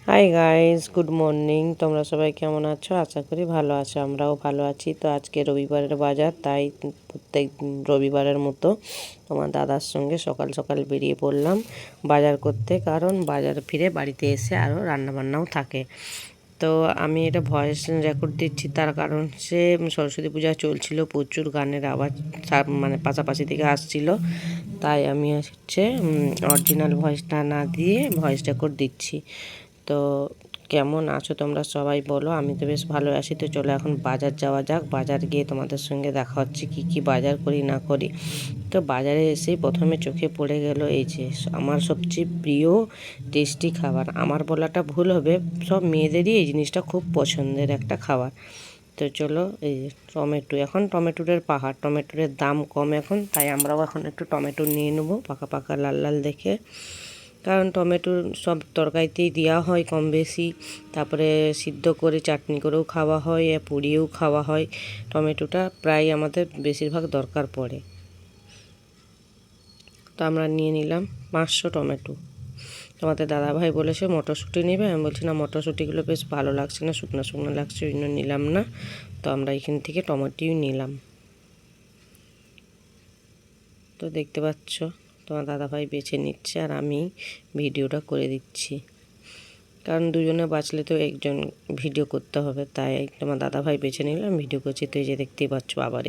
Hi guys, good morning. তোমরা সবাই কেমন আছো? আশা করি ভালো আছো, আমরাও ভালো আছি। তো আজকে রবিবারের বাজার, তাই প্রত্যেক রবিবারের মতো তোমার দাদার সঙ্গে সকাল সকাল বেরিয়ে পড়লাম বাজার করতে, কারণ বাজার ফিরে বাড়িতে এসে আরও রান্নাবান্নাও থাকে। তো আমি এটা ভয়েস রেকর্ড দিচ্ছি, তার কারণ সে সরস্বতী পূজা চলছিল, প্রচুর গানের আওয়াজ মানে পাশাপাশি থেকে আসছিল, তাই আমি অরিজিনাল ভয়েসটা না দিয়ে ভয়েস রেকর্ড দিচ্ছি। তো কেমন আছো তোমরা সবাই বলো? আমি তো বেশ ভালো আছি। তো চলো এখন বাজার যাওয়া যাক। বাজার গিয়ে তোমাদের সঙ্গে দেখা হচ্ছে কি কি বাজার করি না করি। তো বাজারে এসেই প্রথমে চোখে পড়ে গেল এই যে আমার সবচেয়ে প্রিয় টেস্টি খাবার। আমার বলাটা ভুল হবে, সব মেয়েদেরই এই জিনিসটা খুব পছন্দের একটা খাবার। তো চলো, এই যে টমেটো, এখন টমেটোর পাহাড়, টমেটোর দাম কম এখন, তাই আমরাও এখন একটু টমেটো নিয়ে নেবো পাকা পাকা লাল লাল দেখে। কারণ টমেটো সব তরকারিতেই দেওয়া হয় কম বেশি, তারপরে সিদ্ধ করে চাটনি করেও খাওয়া হয়, পুড়িয়েও খাওয়া হয়। টমেটোটা প্রায় আমাদের বেশিরভাগ দরকার পড়ে। তো আমরা নিয়ে নিলাম 500 টমেটো। তোমাদের দাদাভাই বলেছে মটরশুঁটি নেবে, আমি বলছি না, মটরশুঁটিগুলো বেশ ভালো লাগছে না, শুকনো শুকনো লাগছে, ওই জন্য নিলাম না। তো আমরা এখান থেকে টমেটোই নিলাম। তো দেখতে পাচ্ছ তোমার দাদাভাই বেছে নিচ্ছে আর আমি ভিডিওটা করে দিচ্ছি, কারণ দুজনে বাঁচলে তো একজন ভিডিও করতে হবে, তাই তোমার দাদাভাই বেছে নিলাম, ভিডিও করছি। তো এই যে দেখতেই পাচ্ছ, আবার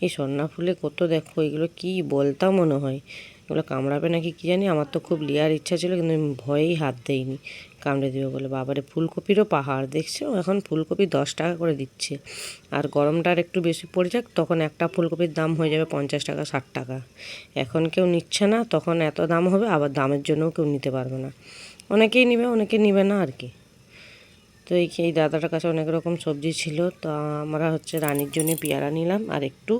এই সন্না ফুলে কত, দেখো এগুলো কি বলতাম মনে হয় এগুলো কামড়াবে নাকি কি জানি। আমার তো খুব লিয়ার ইচ্ছা ছিল, কিন্তু আমি ভয়েই হাত দেইনি, কামড়ে দেবে বলে। বাবারে, ফুলকপিরও পাহাড় দেখছো, এখন ফুলকপি 10 টাকা করে দিচ্ছে। আর গরমটা আর একটু বেশি পড়ে যাক, তখন একটা ফুলকপির দাম হয়ে যাবে 50 টাকা 60 টাকা। এখন কেউ নিচ্ছে না, তখন এত দাম হবে, আবার দামের জন্যও কেউ নিতে পারবে না। অনেকেই নিবে, অনেকে নিবে না আর কি। তো এই দাদাটার কাছে অনেক রকম সবজি ছিল। তো আমরা রানীর জন্য পেয়ারা নিলাম আর একটু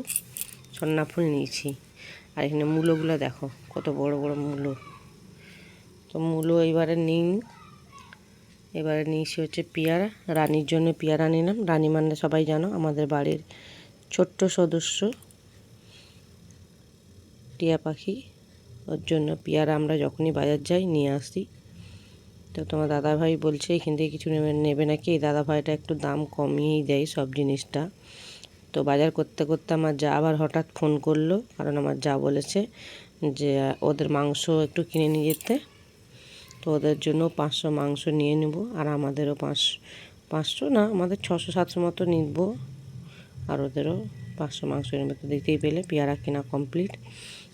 সন্না ফুল নিয়েছি। আর এখানে মূলোগুলো দেখো কত বড় বড় মূলো। তো মূলো এবারে নিয়েছি পেয়ারা। রানীর জন্য পেয়ারা নিলাম। রানী মানে সবাই জানো, আমাদের বাড়ির ছোট্ট সদস্য, টিয়া পাখি। ওর জন্য পেয়ারা আমরা যখনই বাজার যাই নিয়ে আসি। তো তোমার দাদাভাই বলছে এখান থেকে কিছু নেবে নাকি। এই দাদাভাইটা একটু দাম কমিয়েই দেয় সব জিনিসটা। তো বাজার করতে করতে আমার যা আবার হঠাৎ ফোন করলো, কারণ আমার যা বলেছে যে ওদের মাংস একটু কিনে নিয়ে যেতে। তো ওদের জন্য 500 মাংস নিয়ে নেব, আর আমাদেরও 500 না, আমাদের 600-700 মতো নিব, আর ওদেরও 500 মাংস নেবে। তো দেখতেই পেলে পেয়ারা কেনা কমপ্লিট।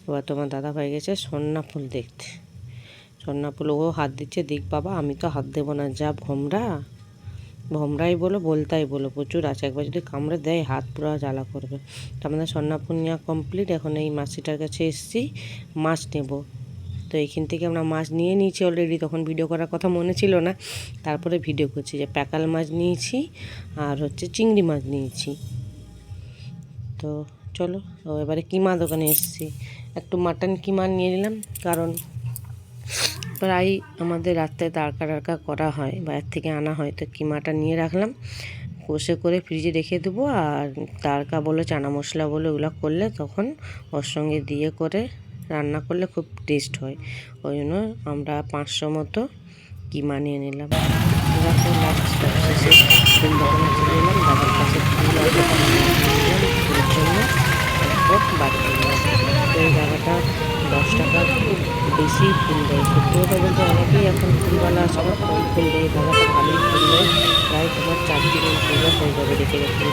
এবার তোমার দাদাভাই গেছে সন্না ফুল দেখতে। সন্না ফুল ও হাত দিচ্ছে, দিক বাবা, আমি তো হাত দেবো না, যা ভমরাই বলো বলতাই বলো, প্রচুর আছে, একবার যদি কামড়ে দেয় হাত পুরো জ্বালা করবে। তো আমাদের সন্না ফুল নেওয়া কমপ্লিট। এখন এই মাসিটার কাছে এসেছি মাছ নেব। তো এইখান থেকে আমরা মাছ নিয়ে নিয়েছি অলরেডি, তখন ভিডিও করার কথা মনে ছিল না, তারপরে ভিডিও করছি যে প্যাকাল মাছ নিয়েছি আর চিংড়ি মাছ নিয়েছি। তো চলো, এবারে কিমা দোকানে এসেছি, একটু মাটন কিমা নিয়ে নিলাম, কারণ প্রায় আমাদের রাত্রে তাড়কা করা হয়, বাইরে থেকে আনা হয়। তো কিমাটা নিয়ে রাখলাম, কষে করে ফ্রিজে রেখে দেবো। আর তাড়কা বলো, চানা মশলা বলো, ওগুলো করলে তখন ওর সঙ্গে দিয়ে করে রান্না করলে খুব টেস্ট হয়। ওই জন্য আমরা 500 মতো কিমা নিয়ে নিলাম। শেষে ফুল দোকানে চলে এলাম, দাদার কাছে ফুল আছে, ফুলের জন্য বাড়ি নিলাম। তো এই জায়গাটা 10 টাকা খুব বেশি ফুল দেয়। সত্যি কথা বলতে অনেকেই এখন ফুলওয়ালা সবার কম ফুল দেয়, জায়গাটা ভালোই ফুল দেয়। প্রায় তোমার 4 দিনের পুজো হয়ে যাবে, দেখে দেখতে